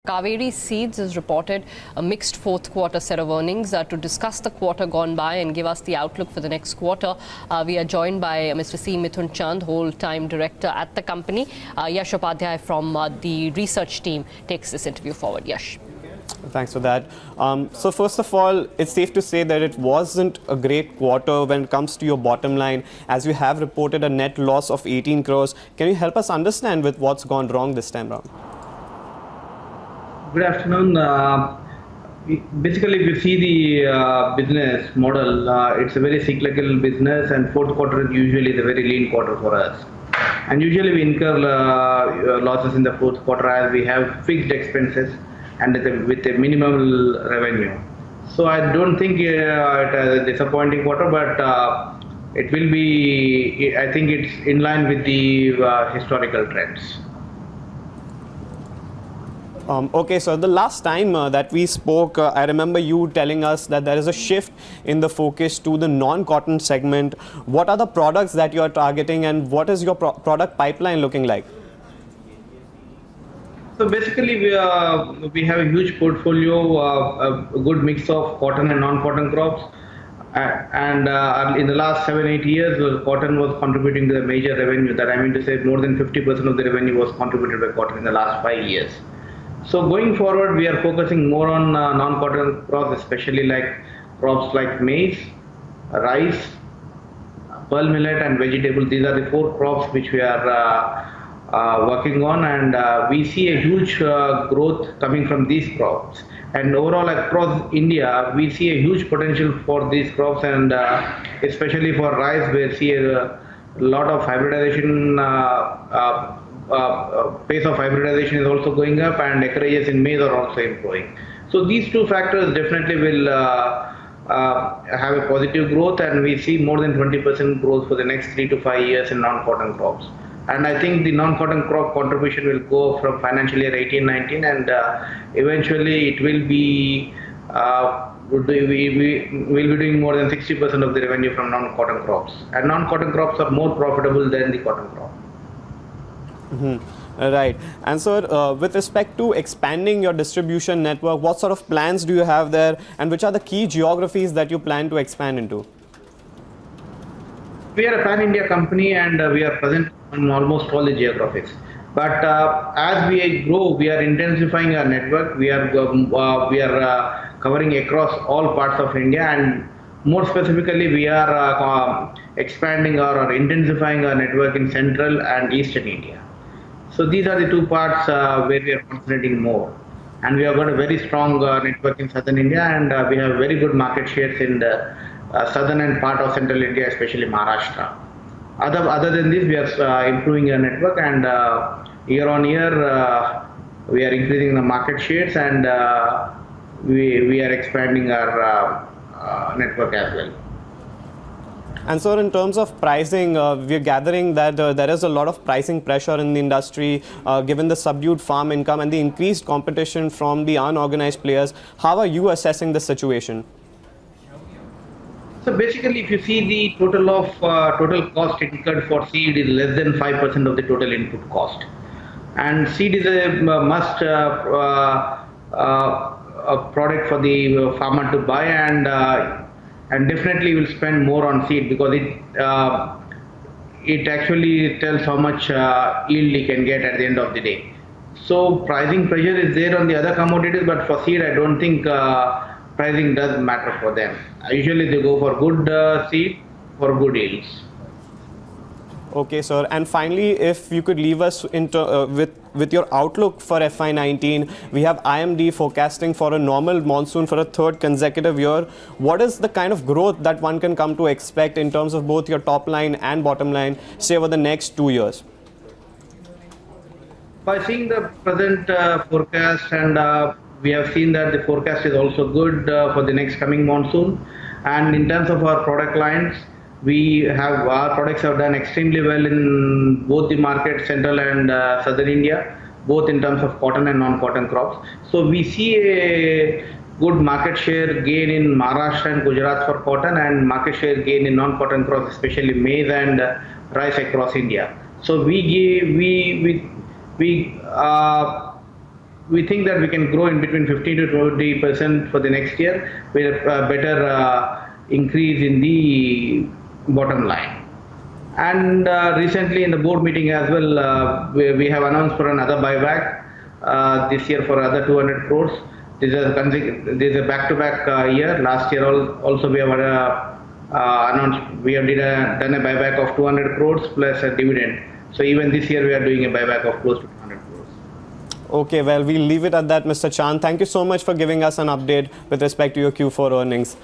Kaveri Seeds has reported a mixed fourth quarter set of earnings. To discuss the quarter gone by and give us the outlook for the next quarter, we are joined by Mr. C. Mithun Chand, whole-time director at the company. Yash Upadhyay from the research team takes this interview forward. Yash. Thanks for that. So first of all, it's safe to say that it wasn't a great quarter when it comes to your bottom line, as you have reported a net loss of 18 crores. Can you help us understand with what's gone wrong this time around? Good afternoon. Basically, if you see the business model, it's a very cyclical business, and fourth quarter is usually the very lean quarter for us. And usually we incur losses in the fourth quarter as we have fixed expenses and with a minimal revenue. So I don't think it is a disappointing quarter, but it will be, I think it's in line with the historical trends. Okay, so the last time that we spoke, I remember you telling us that there is a shift in the focus to the non-cotton segment. What are the products that you are targeting, and what is your product pipeline looking like? So basically, we have a huge portfolio, a good mix of cotton and non-cotton crops. And in the last 7-8 years, cotton was contributing to the major revenue. That I mean to say, more than 50% of the revenue was contributed by cotton in the last 5 years. So going forward, we are focusing more on non-cotton crops, especially like crops like maize, rice, pearl millet, and vegetable. These are the 4 crops which we are working on, and we see a huge growth coming from these crops. And overall, across India, we see a huge potential for these crops, and especially for rice, we see a lot of hybridization. Pace of hybridization is also going up, and acreages in maize are also improving. So these 2 factors definitely will have a positive growth, and we see more than 20% growth for the next 3 to 5 years in non-cotton crops. And I think the non-cotton crop contribution will go from financial year 18-19, and eventually it will be we will be doing more than 60% of the revenue from non-cotton crops. And non-cotton crops are more profitable than the cotton crop. Right. And so with respect to expanding your distribution network, what sort of plans do you have there, and which are the key geographies that you plan to expand into? We are a pan-India company, and we are present in almost all the geographies. But as we grow, we are intensifying our network. We are covering across all parts of India, and more specifically, we are expanding or intensifying our network in central and eastern India. So these are the 2 parts where we are concentrating more. And we have got a very strong network in southern India, and we have very good market shares in the southern and part of central India, especially Maharashtra. Other than this, we are improving our network, and year on year we are increasing the market shares, and we are expanding our network as well. And so in terms of pricing, we are gathering that there is a lot of pricing pressure in the industry given the subdued farm income and the increased competition from the unorganized players. How are you assessing the situation? So basically, if you see the total cost incurred for seed is less than 5% of the total input cost. And seed is a must a product for the farmer to buy, and definitely will spend more on seed because it actually tells how much yield he can get at the end of the day. So pricing pressure is there on the other commodities, but for seed I don't think pricing does matter for them. Usually they go for good seed for good yields. Okay, sir. And finally, if you could leave us with your outlook for FY19, we have IMD forecasting for a normal monsoon for a 3rd consecutive year. What is the kind of growth that one can come to expect in terms of both your top line and bottom line, say over the next 2 years? By seeing the present forecast, and we have seen that the forecast is also good for the next coming monsoon. And in terms of our product lines, our products have done extremely well in both the markets, central and southern India, both in terms of cotton and non-cotton crops. So we see a good market share gain in Maharashtra and Gujarat for cotton, and market share gain in non-cotton crops, especially maize and rice across India. So we we think that we can grow in between 15 to 20% for the next year with a better increase in the bottom line. And recently in the board meeting as well, we have announced for another buyback this year for other 200 crores. This is a back-to-back year. Last year also we have announced we have done a buyback of 200 crores plus a dividend. So even this year we are doing a buyback of close to 200 crores. Okay, well, we'll leave it at that, Mr. Chand. Thank you so much for giving us an update with respect to your Q4 earnings.